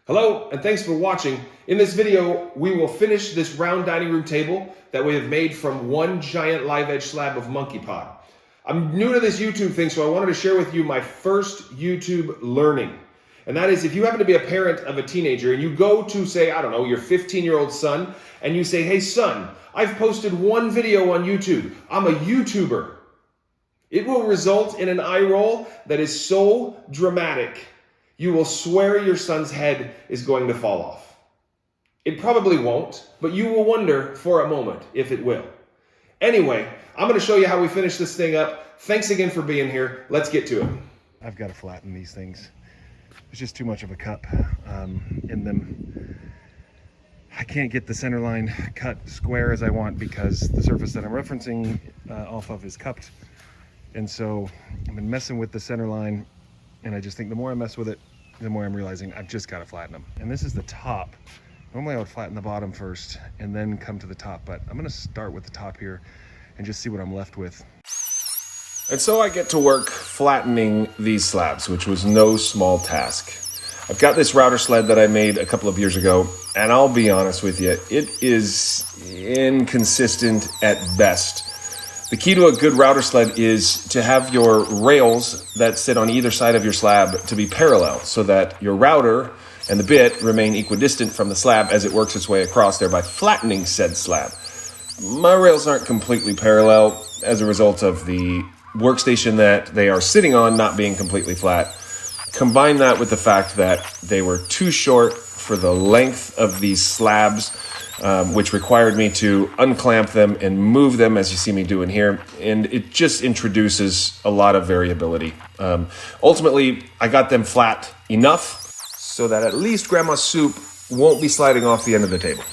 Hello, and thanks for watching. In this video, we will finish this round dining room table that we have made from one giant live edge slab of monkey pod. I'm new to this YouTube thing, so I wanted to share with you my first YouTube learning. And that is, if you happen to be a parent of a teenager and you go to, say, I don't know, your 15-year-old son, and you say, hey son, I've posted one video on YouTube. I'm a YouTuber. It will result in an eye roll that is so dramatic, you will swear your son's head is going to fall off. It probably won't, but you will wonder for a moment if it will. Anyway, I'm going to show you how we finish this thing up. Thanks again for being here. Let's get to it. I've got to flatten these things. There's just too much of a cup in them. I can't get the center line cut square as I want because the surface that I'm referencing off of is cupped. And so I've been messing with the center line, and I just think the more I mess with it, the more I'm realizing I've just got to flatten them. And this is the top. Normally I would flatten the bottom first and then come to the top, but I'm going to start with the top here and just see what I'm left with. And so I get to work flattening these slabs, which was no small task. I've got this router sled that I made a couple of years ago, and I'll be honest with you, it is inconsistent at best. The key to a good router sled is to have your rails that sit on either side of your slab to be parallel so that your router and the bit remain equidistant from the slab as it works its way across, thereby flattening said slab. My rails aren't completely parallel as a result of the workstation that they are sitting on not being completely flat. Combine that with the fact that they were too short for the length of these slabs, which required me to unclamp them and move them as you see me doing here. And it just introduces a lot of variability. Ultimately, I got them flat enough so that at least Grandma's soup won't be sliding off the end of the table.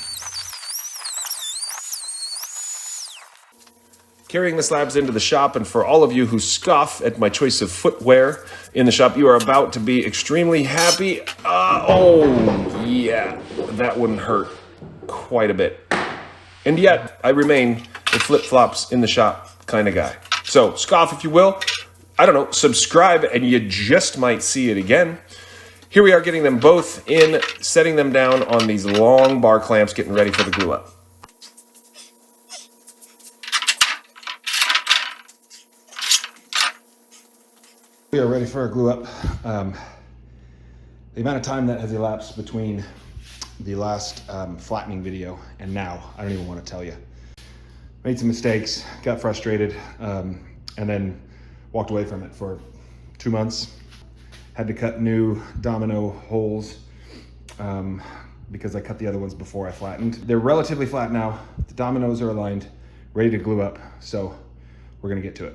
Carrying the slabs into the shop, and for all of you who scoff at my choice of footwear in the shop, you are about to be extremely happy. Oh yeah, that wouldn't hurt quite a bit. And yet, I remain a flip-flops in the shop kind of guy. So, scoff if you will. I don't know, subscribe and you just might see it again. Here we are getting them both in, setting them down on these long bar clamps, getting ready for the glue up. We are ready for our glue up. The amount of time that has elapsed between the last flattening video and now, I don't even want to tell you. Made some mistakes, got frustrated, and then walked away from it for 2 months. Had to cut new domino holes because I cut the other ones before I flattened. They're relatively flat now. The dominoes are aligned, ready to glue up, so we're gonna get to it.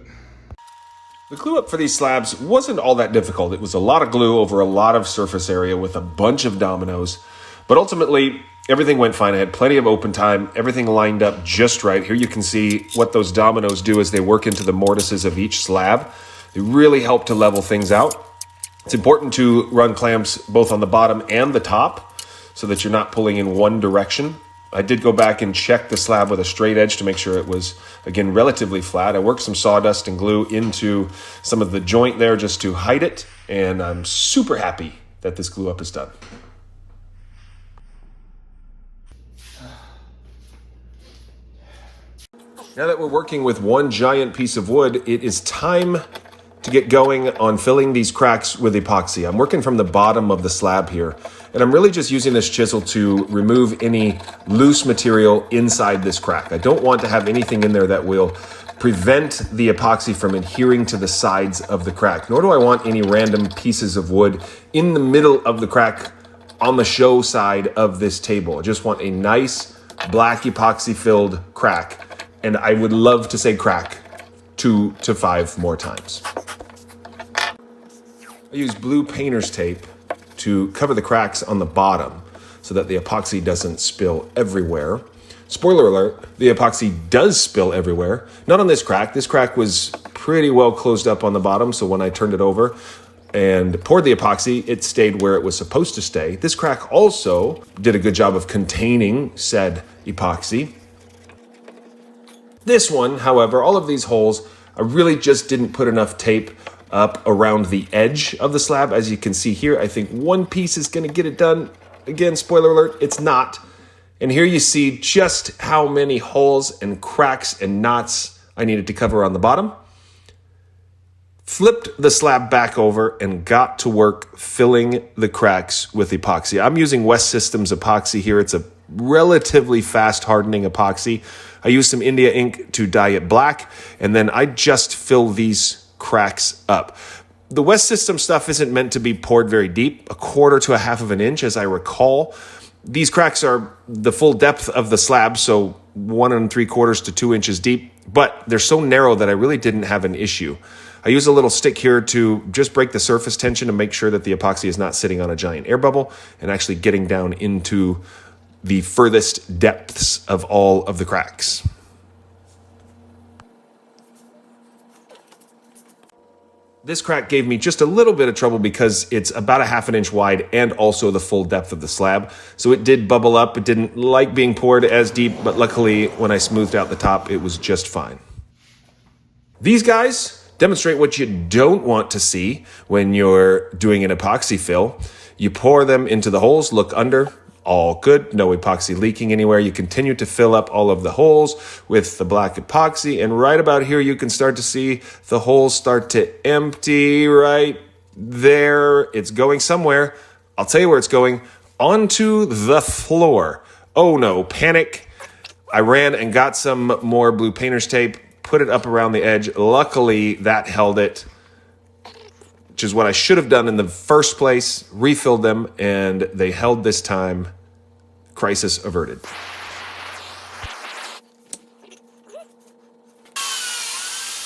The glue up for these slabs wasn't all that difficult. It was a lot of glue over a lot of surface area with a bunch of dominoes. But ultimately, everything went fine. I had plenty of open time. Everything lined up just right. Here you can see what those dominoes do as they work into the mortises of each slab. They really help to level things out. It's important to run clamps both on the bottom and the top so that you're not pulling in one direction. I did go back and check the slab with a straight edge to make sure it was, again, relatively flat. I worked some sawdust and glue into some of the joint there just to hide it, and I'm super happy that this glue up is done. Now that we're working with one giant piece of wood, it is time to get going on filling these cracks with epoxy. I'm working from the bottom of the slab here, and I'm really just using this chisel to remove any loose material inside this crack. I don't want to have anything in there that will prevent the epoxy from adhering to the sides of the crack, nor do I want any random pieces of wood in the middle of the crack on the show side of this table. I just want a nice black epoxy filled crack, and I would love to say crack 2 to 5 more times. I use blue painter's tape to cover the cracks on the bottom so that the epoxy doesn't spill everywhere. Spoiler alert, the epoxy does spill everywhere. Not on this crack. This crack was pretty well closed up on the bottom, so when I turned it over and poured the epoxy, it stayed where it was supposed to stay. This crack also did a good job of containing said epoxy. This one, however, all of these holes, I really just didn't put enough tape up around the edge of the slab. As you can see here, I think one piece is going to get it done. again, spoiler alert, it's not. And here you see just how many holes and cracks and knots I needed to cover on the bottom. Flipped the slab back over and got to work filling the cracks with epoxy. I'm using West Systems epoxy here. It's a relatively fast hardening epoxy. I use some India ink to dye it black, and then I just fill these cracks up. The West System stuff isn't meant to be poured very deep, 1/4 to 1/2 of an inch, as I recall. These cracks are the full depth of the slab, so 1 3/4 to 2 inches deep, but they're so narrow that I really didn't have an issue. I use a little stick here to just break the surface tension to make sure that the epoxy is not sitting on a giant air bubble and actually getting down into the furthest depths of all of the cracks. This crack gave me just a little bit of trouble because it's about 1/2 inch wide and also the full depth of the slab. So it did bubble up. It didn't like being poured as deep, but luckily when I smoothed out the top, it was just fine. These guys demonstrate what you don't want to see when you're doing an epoxy fill. You pour them into the holes, look under, all good, no epoxy leaking anywhere. You continue to fill up all of the holes with the black epoxy, and right about here you can start to see the holes start to empty right there. It's going somewhere. I'll tell you where it's going, onto the floor. Oh no, panic. I ran and got some more blue painter's tape, put it up around the edge. Luckily, that held it, which is what I should have done in the first place. Refilled them, and they held this time. Crisis averted.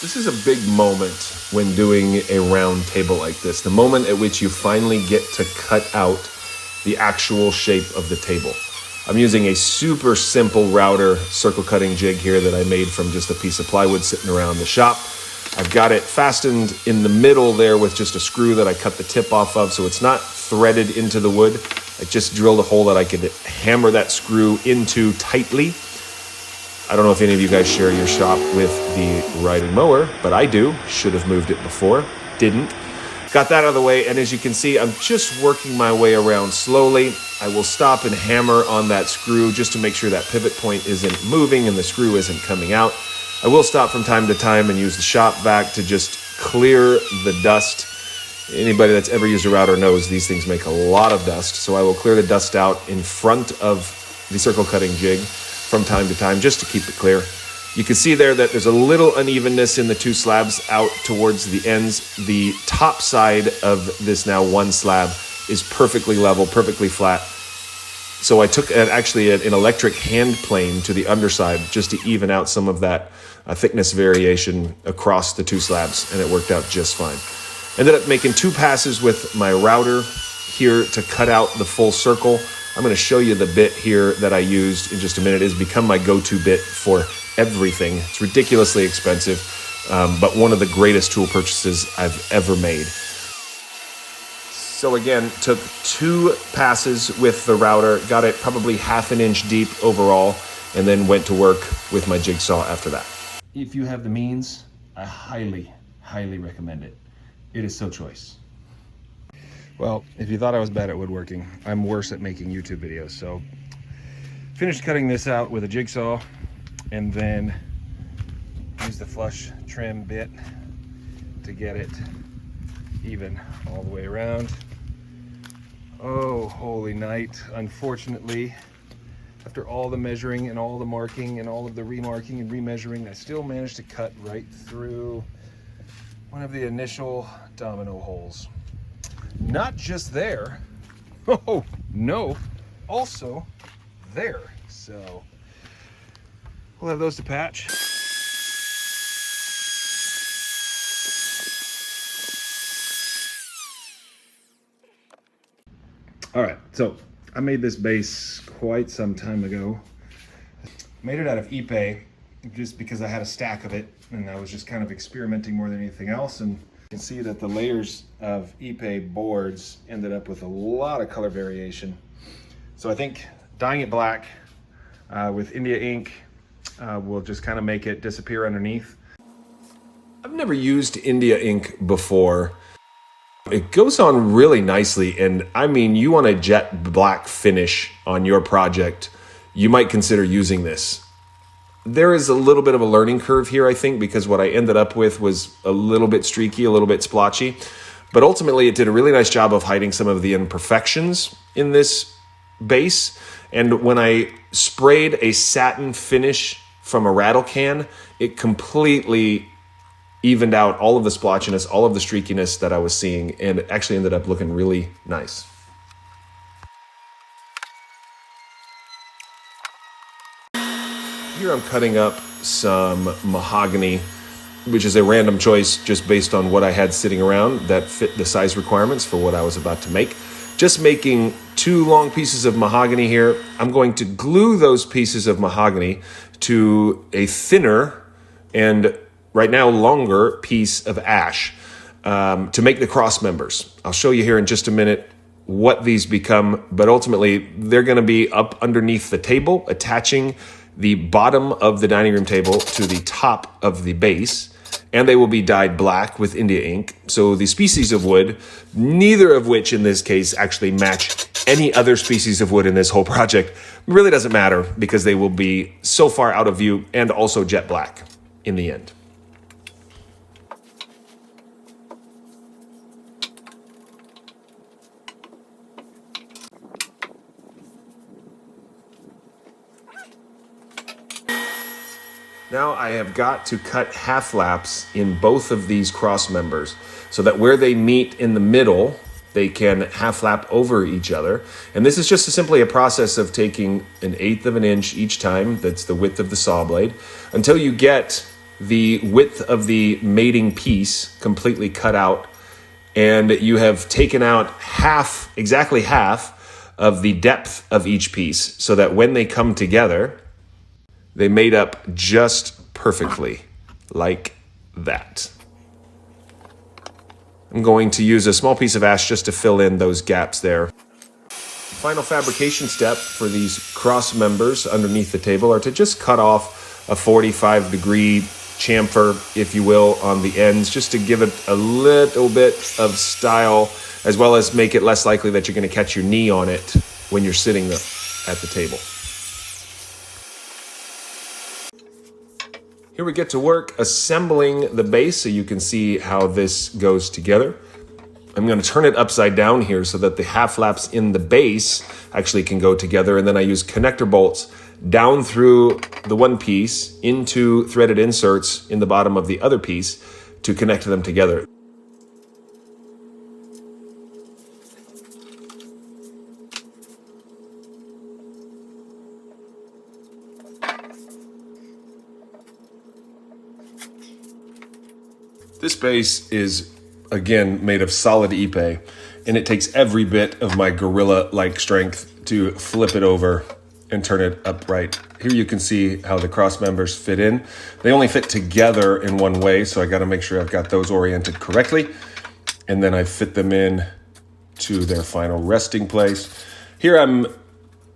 This is a big moment when doing a round table like this. The moment at which you finally get to cut out the actual shape of the table. I'm using a super simple router circle cutting jig here that I made from just a piece of plywood sitting around the shop. I've got it fastened in the middle there with just a screw that I cut the tip off of, so it's not threaded into the wood. I just drilled a hole that I could hammer that screw into tightly. I don't know if any of you guys share your shop with the riding mower, but I do. Should have moved it before, didn't. Got that out of the way, and as you can see, I'm just working my way around slowly. I will stop and hammer on that screw just to make sure that pivot point isn't moving and the screw isn't coming out. I will stop from time to time and use the shop vac to just clear the dust. Anybody that's ever used a router knows these things make a lot of dust, so I will clear the dust out in front of the circle cutting jig from time to time just to keep it clear. You can see there that there's a little unevenness in the two slabs out towards the ends. The top side of this now one slab is perfectly level, perfectly flat. So I took actually an electric hand plane to the underside just to even out some of that thickness variation across the two slabs, and it worked out just fine. Ended up making 2 passes with my router here to cut out the full circle. I'm going to show you the bit here that I used in just a minute. It's become my go-to bit for everything. It's ridiculously expensive, but one of the greatest tool purchases I've ever made. So again, took 2 passes with the router, got it probably 1/2 inch deep overall, and then went to work with my jigsaw after that. If you have the means, I highly, highly recommend it. It is so choice. Well, if you thought I was bad at woodworking, I'm worse at making YouTube videos. So finished cutting this out with a jigsaw and then use the flush trim bit to get it even all the way around. Oh, holy night. Unfortunately, after all the measuring and all the marking and all of the remarking and remeasuring, I still managed to cut right through one of the initial domino holes. Not just there, oh no, also there. So we'll have those to patch. All right, so I made this base quite some time ago. Made it out of Ipe just because I had a stack of it and I was just kind of experimenting more than anything else. And you can see that the layers of Ipe boards ended up with a lot of color variation. So I think dyeing it black with India ink will just kind of make it disappear underneath. I've never used India ink before. It goes on really nicely, and I mean, you want a jet black finish on your project, you might consider using this. There is a little bit of a learning curve here, I think, because what I ended up with was a little bit streaky, a little bit splotchy, but ultimately it did a really nice job of hiding some of the imperfections in this base. And when I sprayed a satin finish from a rattle can, it completely evened out all of the splotchiness, all of the streakiness that I was seeing, and it actually ended up looking really nice. Here I'm cutting up some mahogany, which is a random choice just based on what I had sitting around that fit the size requirements for what I was about to make. Just making 2 long pieces of mahogany here. I'm going to glue those pieces of mahogany to a thinner and right now longer piece of ash to make the cross members. I'll show you here in just a minute what these become, but ultimately they're going to be up underneath the table, attaching the bottom of the dining room table to the top of the base, and they will be dyed black with India ink. So the species of wood, neither of which in this case actually match any other species of wood in this whole project, really doesn't matter because they will be so far out of view and also jet black in the end. Now I have got to cut half laps in both of these cross members so that where they meet in the middle, they can half lap over each other. And this is just simply a process of taking 1/8 of an inch each time, that's the width of the saw blade, until you get the width of the mating piece completely cut out, and you have taken out exactly half of the depth of each piece, so that when they come together, they made up just perfectly, like that. I'm going to use a small piece of ash just to fill in those gaps there. Final fabrication step for these cross members underneath the table are to just cut off a 45-degree chamfer, if you will, on the ends, just to give it a little bit of style, as well as make it less likely that you're going to catch your knee on it when you're sitting at the table. Here we get to work assembling the base so you can see how this goes together. I'm going to turn it upside down here so that the half laps in the base actually can go together, and then I use connector bolts down through the one piece into threaded inserts in the bottom of the other piece to connect them together. This base is, again, made of solid ipe, and it takes every bit of my gorilla-like strength to flip it over and turn it upright. Here you can see how the cross members fit in. They only fit together in one way, so I gotta make sure I've got those oriented correctly, and then I fit them in to their final resting place. Here I'm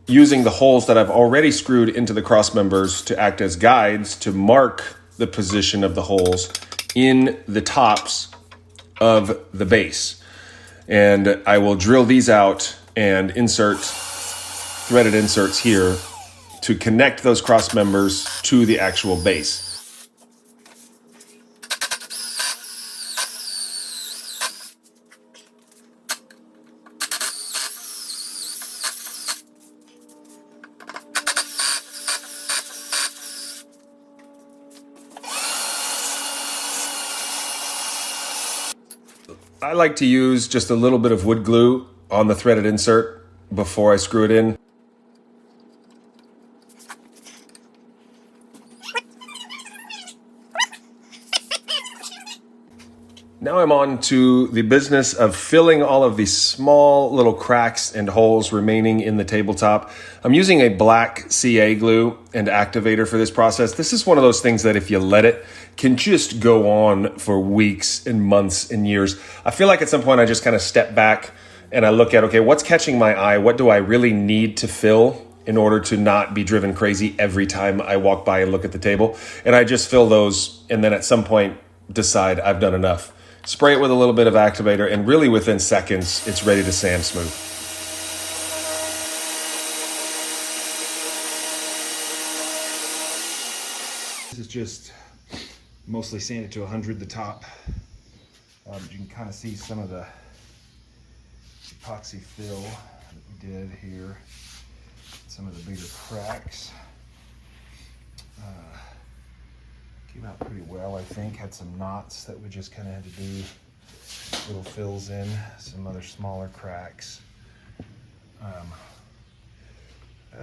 using the holes that I've already screwed into the cross members to act as guides to mark the position of the holes in the tops of the base. And I will drill these out and insert threaded inserts here to connect those cross members to the actual base. I like to use just a little bit of wood glue on the threaded insert before I screw it in. Now I'm on to the business of filling all of these small little cracks and holes remaining in the tabletop. I'm using a black CA glue and activator for this process. This is one of those things that if you let it, can just go on for weeks and months and years. I feel like at some point I just kind of step back and I look at, okay, what's catching my eye? What do I really need to fill in order to not be driven crazy every time I walk by and look at the table? And I just fill those, and then at some point decide I've done enough. spray it with a little bit of activator, and really within seconds, it's ready to sand smooth. This is just mostly sanded to 100 the top. You can kind of see some of the epoxy fill that we did here. Some of the bigger cracks. Came out pretty well, I think. Had some knots that we just kind of had to do little fills in. Some other smaller cracks.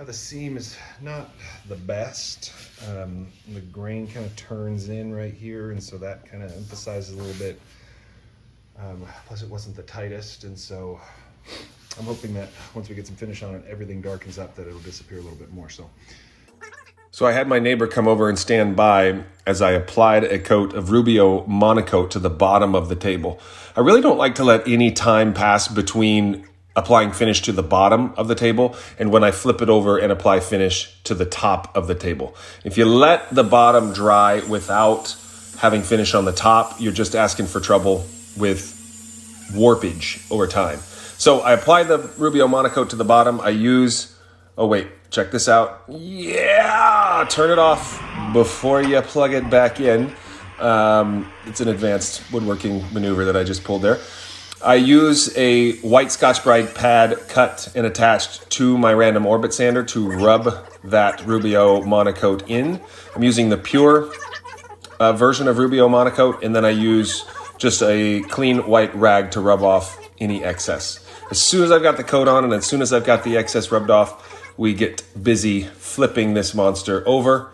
The seam is not the best. The grain kind of turns in right here, and so that kind of emphasizes a little bit. Plus it wasn't the tightest, and so I'm hoping that once we get some finish on it, everything darkens up, that it'll disappear a little bit more. So I had my neighbor come over and stand by as I applied a coat of Rubio Monocoat to the bottom of the table. I really don't like to let any time pass between applying finish to the bottom of the table and when I flip it over and apply finish to the top of the table. If you let the bottom dry without having finish on the top, you're just asking for trouble with warpage over time. So I apply the Rubio Monocoat to the bottom. I use, oh wait, check this out. Yeah, turn it off before you plug it back in. It's an advanced woodworking maneuver that I just pulled there. I use a white Scotch-Brite pad cut and attached to my random orbit sander to rub that Rubio Monocoat in. I'm using the pure version of Rubio Monocoat, and then I use just a clean white rag to rub off any excess. As soon as I've got the coat on and as soon as I've got the excess rubbed off, we get busy flipping this monster over.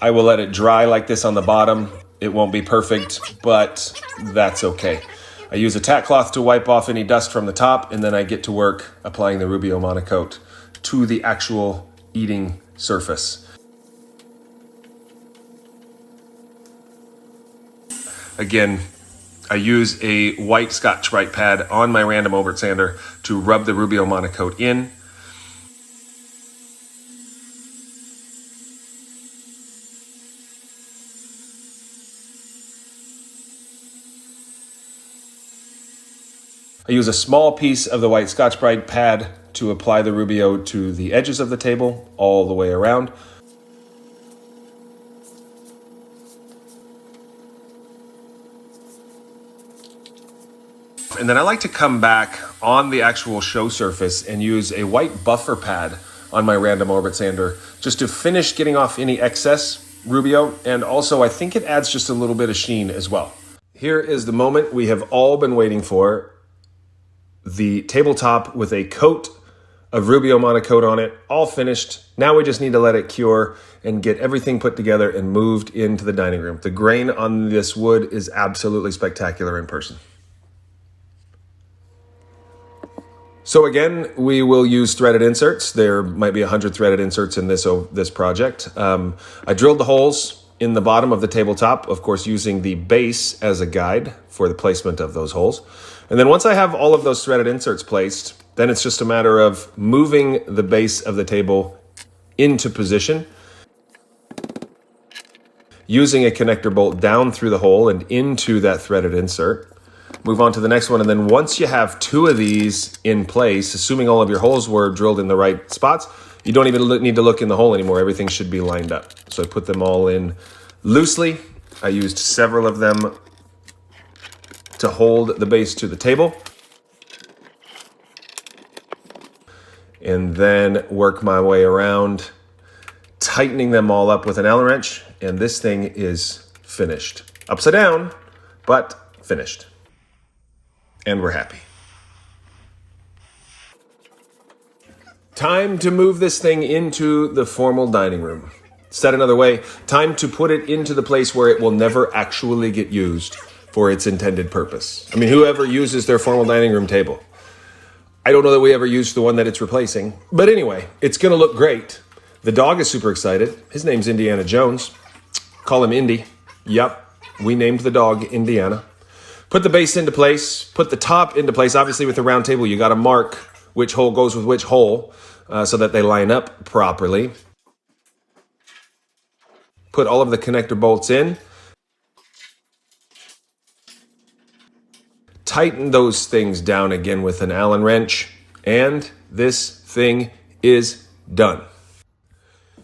I will let it dry like this on the bottom. It won't be perfect, but that's okay. I use a tack cloth to wipe off any dust from the top, and then I get to work applying the Rubio Monocoat to the actual eating surface. Again, I use a white Scotch-Brite pad on my random orbit sander to rub the Rubio Monocoat in. I use a small piece of the white Scotch-Brite pad to apply the Rubio to the edges of the table all the way around. And then I like to come back on the actual show surface and use a white buffer pad on my random orbit sander just to finish getting off any excess Rubio. And also I think it adds just a little bit of sheen as well. Here is the moment we have all been waiting for. The tabletop with a coat of Rubio Monocoat on it, all finished. Now we just need to let it cure and get everything put together and moved into the dining room. The grain on this wood is absolutely spectacular in person. So again, we will use threaded inserts. There might be 100 threaded inserts in this project. I drilled the holes in the bottom of the tabletop, of course, using the base as a guide for the placement of those holes. And then once I have all of those threaded inserts placed, then it's just a matter of moving the base of the table into position, using a connector bolt down through the hole and into that threaded insert. Move on to the next one, and then once you have two of these in place, assuming all of your holes were drilled in the right spots, you don't even need to look in the hole anymore. Everything should be lined up. So I put them all in loosely. I used several of them to hold the base to the table. And then work my way around, tightening them all up with an Allen wrench, and this thing is finished. Upside down, but finished. And we're happy. Time to move this thing into the formal dining room. Said another way, time to put it into the place where it will never actually get used for its intended purpose. I mean, whoever uses their formal dining room table? I don't know that we ever used the one that it's replacing. But anyway, it's going to look great. The dog is super excited. His name's Indiana Jones. Call him Indy. Yep, we named the dog Indiana. Put the base into place. Put the top into place. Obviously, with the round table, you got to mark which hole goes with which hole so that they line up properly. Put all of the connector bolts in. tighten those things down again with an Allen wrench, and this thing is done.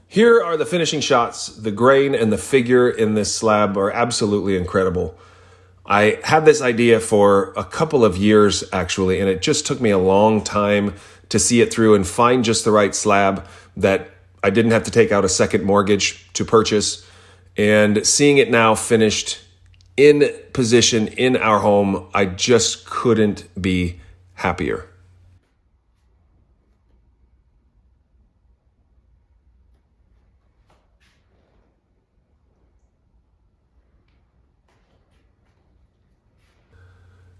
Here are the finishing shots. The grain and the figure in this slab are absolutely incredible. I had this idea for a couple of years actually, and it just took me a long time to see it through and find just the right slab that I didn't have to take out a second mortgage to purchase. And seeing it now finished in position in our home, I just couldn't be happier.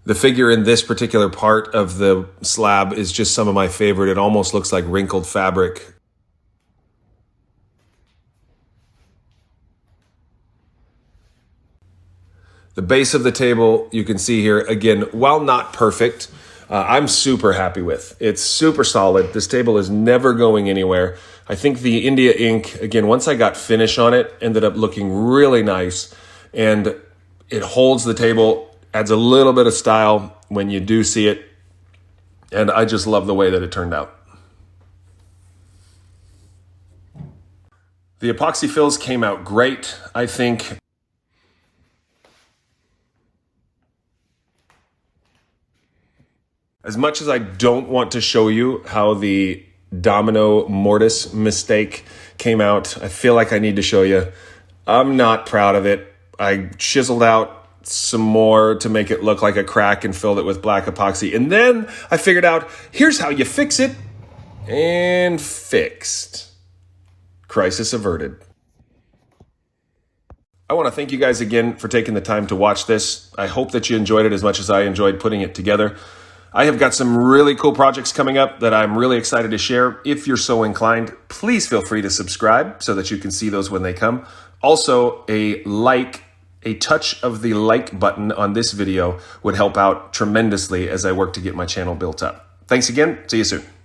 The figure in this particular part of the slab is just some of my favorite. It almost looks like wrinkled fabric. The base of the table, you can see here, again, while not perfect, I'm super happy with. It's super solid. This table is never going anywhere. I think the India ink, again, once I got finish on it, ended up looking really nice, and it holds the table, adds a little bit of style when you do see it, and I just love the way that it turned out. The epoxy fills came out great, I think. As much as I don't want to show you how the domino mortise mistake came out, I feel like I need to show you. I'm not proud of it. I chiseled out some more to make it look like a crack and filled it with black epoxy. And then I figured out, here's how you fix it. And fixed. Crisis averted. I want to thank you guys again for taking the time to watch this. I hope that you enjoyed it as much as I enjoyed putting it together. I have got some really cool projects coming up that I'm really excited to share. If you're so inclined, please feel free to subscribe so that you can see those when they come. Also, a touch of the like button on this video would help out tremendously as I work to get my channel built up. Thanks again. See you soon.